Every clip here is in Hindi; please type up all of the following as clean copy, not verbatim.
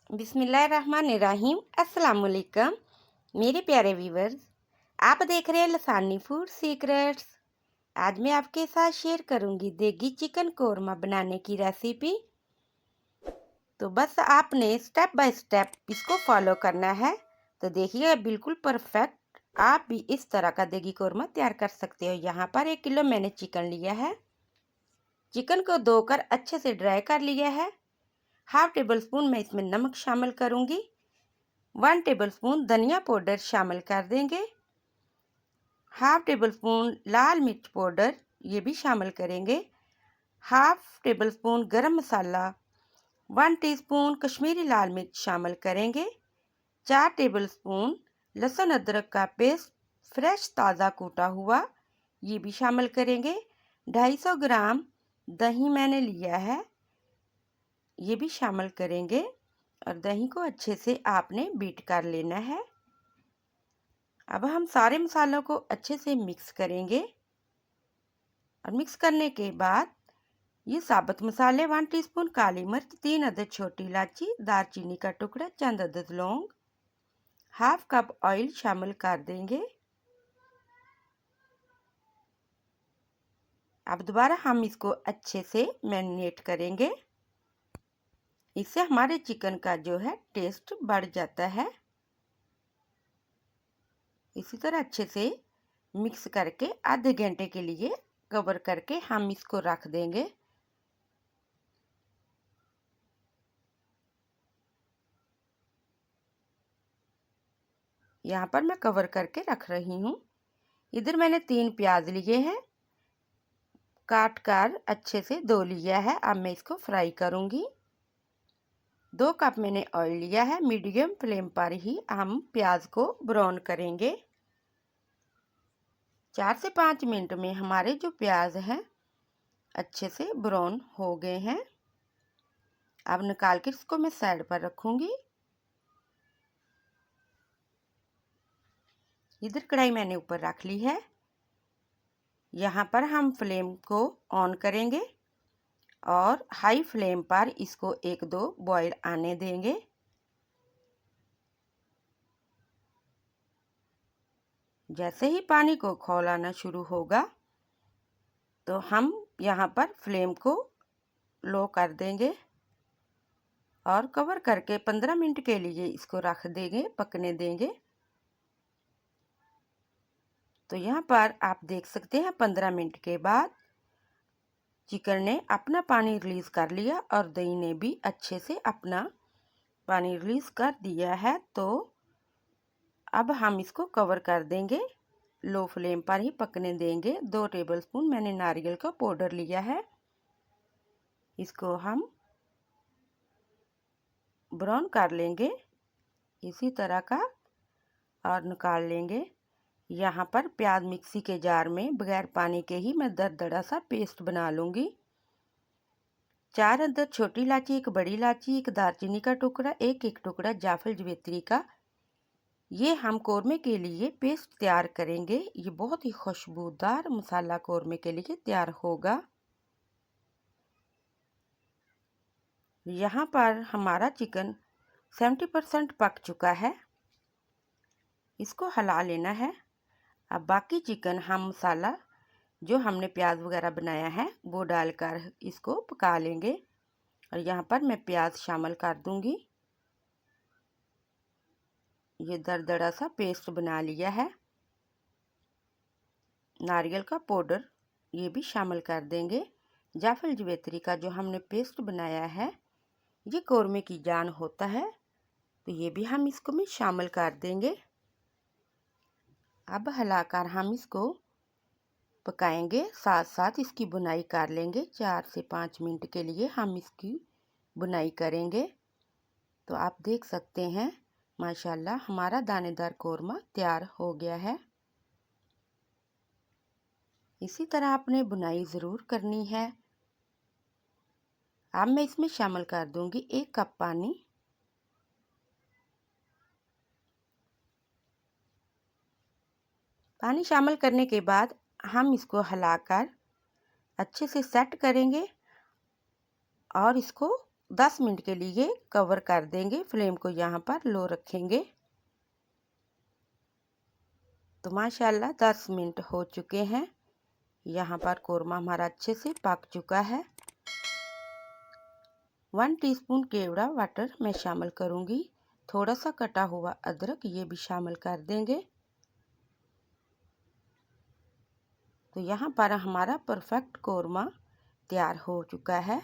बिस्मिल्लाहिर्रहमानिर्रहीम। अस्सलाम वालेकुम मेरे प्यारे व्यूवर्स, आप देख रहे हैं लसानी फूड सीक्रेट्स। आज मैं आपके साथ शेयर करूंगी देगी चिकन कोरमा बनाने की रेसिपी। तो बस आपने स्टेप बाय स्टेप इसको फॉलो करना है। तो देखिए बिल्कुल परफेक्ट आप भी इस तरह का देगी कोरमा तैयार कर सकते हो। यहाँ पर 1 किलो मैंने चिकन लिया है। चिकन को धोकर अच्छे से ड्राई कर लिया है। हाफ टेबल स्पून मैं इसमें नमक शामिल करूंगी। 1 टेबलस्पून धनिया पाउडर शामिल कर देंगे। हाफ टेबल स्पून लाल मिर्च पाउडर ये भी शामिल करेंगे। हाफ टेबल स्पून गरम मसाला, 1 टीस्पून कश्मीरी लाल मिर्च शामिल करेंगे। 4 टेबलस्पून लहसुन अदरक का पेस्ट फ्रेश ताज़ा कूटा हुआ ये भी शामिल करेंगे। 250 ग्राम दही मैंने लिया है ये भी शामिल करेंगे और दही को अच्छे से आपने बीट कर लेना है। अब हम सारे मसालों को अच्छे से मिक्स करेंगे और मिक्स करने के बाद ये साबुत मसाले 1 टीस्पून काली मिर्च, 3 अदद छोटी इलायची, दालचीनी का टुकड़ा, चंद अदद लौंग, हाफ कप ऑयल शामिल कर देंगे। अब दोबारा हम इसको अच्छे से मैरिनेट करेंगे। इससे हमारे चिकन का जो है टेस्ट बढ़ जाता है। इसी तरह अच्छे से मिक्स करके आधे घंटे के लिए कवर करके हम इसको रख देंगे। यहाँ पर मैं कवर करके रख रही हूँ। इधर मैंने 3 प्याज लिए हैं, काट कर अच्छे से धो लिया है। अब मैं इसको फ्राई करूँगी। 2 कप मैंने ऑयल लिया है। मीडियम फ्लेम पर ही हम प्याज को ब्राउन करेंगे। 4 से 5 मिनट में हमारे जो प्याज हैं अच्छे से ब्राउन हो गए हैं। अब निकाल कर इसको मैं साइड पर रखूँगी। इधर कढ़ाई मैंने ऊपर रख ली है। यहाँ पर हम फ्लेम को ऑन करेंगे और हाई फ्लेम पर इसको 1-2 बॉईल आने देंगे। जैसे ही पानी को खौल आना शुरू होगा तो हम यहाँ पर फ्लेम को लो कर देंगे और कवर करके 15 मिनट के लिए इसको रख देंगे, पकने देंगे। तो यहाँ पर आप देख सकते हैं 15 मिनट के बाद चिकन ने अपना पानी रिलीज़ कर लिया और दही ने भी अच्छे से अपना पानी रिलीज़ कर दिया है। तो अब हम इसको कवर कर देंगे, लो फ्लेम पर ही पकने देंगे। 2 टेबलस्पून मैंने नारियल का पाउडर लिया है, इसको हम ब्राउन कर लेंगे इसी तरह का और निकाल लेंगे। यहाँ पर प्याज मिक्सी के जार में बगैर पानी के ही मैं दरदरा सा पेस्ट बना लूँगी। 4 अदद छोटी इलायची, 1 बड़ी इलायची, 1 दालचीनी का टुकड़ा, एक टुकड़ा जायफल जवित्री का, ये हम कोरमे के लिए पेस्ट तैयार करेंगे। ये बहुत ही खुशबूदार मसाला कोरमे के लिए तैयार होगा। यहाँ पर हमारा चिकन 70% पक चुका है, इसको हिला लेना है। अब बाकी चिकन हम मसाला जो हमने प्याज वगैरह बनाया है वो डालकर इसको पका लेंगे। और यहाँ पर मैं प्याज शामिल कर दूंगी। ये दरदरा सा पेस्ट बना लिया है। नारियल का पाउडर ये भी शामिल कर देंगे। जायफल जवित्री का जो हमने पेस्ट बनाया है ये कोरमे की जान होता है, तो ये भी हम इसको में शामिल कर देंगे। अब हिलाकर हम इसको पकाएंगे, साथ साथ इसकी बुनाई कर लेंगे। 4 से 5 मिनट के लिए हम इसकी बुनाई करेंगे। तो आप देख सकते हैं माशाल्लाह हमारा दानेदार कोरमा तैयार हो गया है। इसी तरह आपने बुनाई ज़रूर करनी है। अब मैं इसमें शामिल कर दूंगी 1 कप पानी। पानी शामिल करने के बाद हम इसको हिलाकर अच्छे से सेट करेंगे और इसको 10 मिनट के लिए कवर कर देंगे। फ्लेम को यहाँ पर लो रखेंगे। तो माशाल्लाह 10 मिनट हो चुके हैं। यहाँ पर कोरमा हमारा अच्छे से पक चुका है। 1 टीस्पून केवड़ा वाटर मैं शामिल करूँगी। थोड़ा सा कटा हुआ अदरक ये भी शामिल कर देंगे। तो यहाँ पर हमारा परफेक्ट कोरमा तैयार हो चुका है।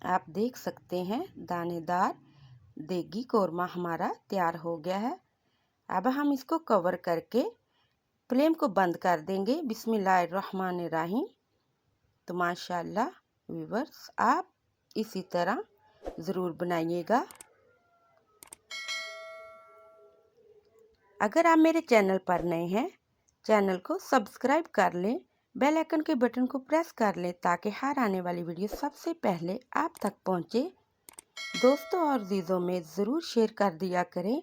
आप देख सकते हैं दानेदार देगी कोरमा हमारा तैयार हो गया है। अब हम इसको कवर करके फ्लेम को बंद कर देंगे। बिस्मिल्लाहिर्रहमानिर्रहीम। तो माशाल्लाह व्यूअर्स, आप इसी तरह ज़रूर बनाइएगा। अगर आप मेरे चैनल पर नए हैं, चैनल को सब्सक्राइब कर लें, बेल आइकन के बटन को प्रेस कर लें ताकि हर आने वाली वीडियो सबसे पहले आप तक पहुंचे। दोस्तों और अजीज़ों में ज़रूर शेयर कर दिया करें।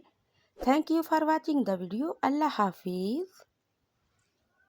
Thank you for watching the video. अल्लाह हाफिज़।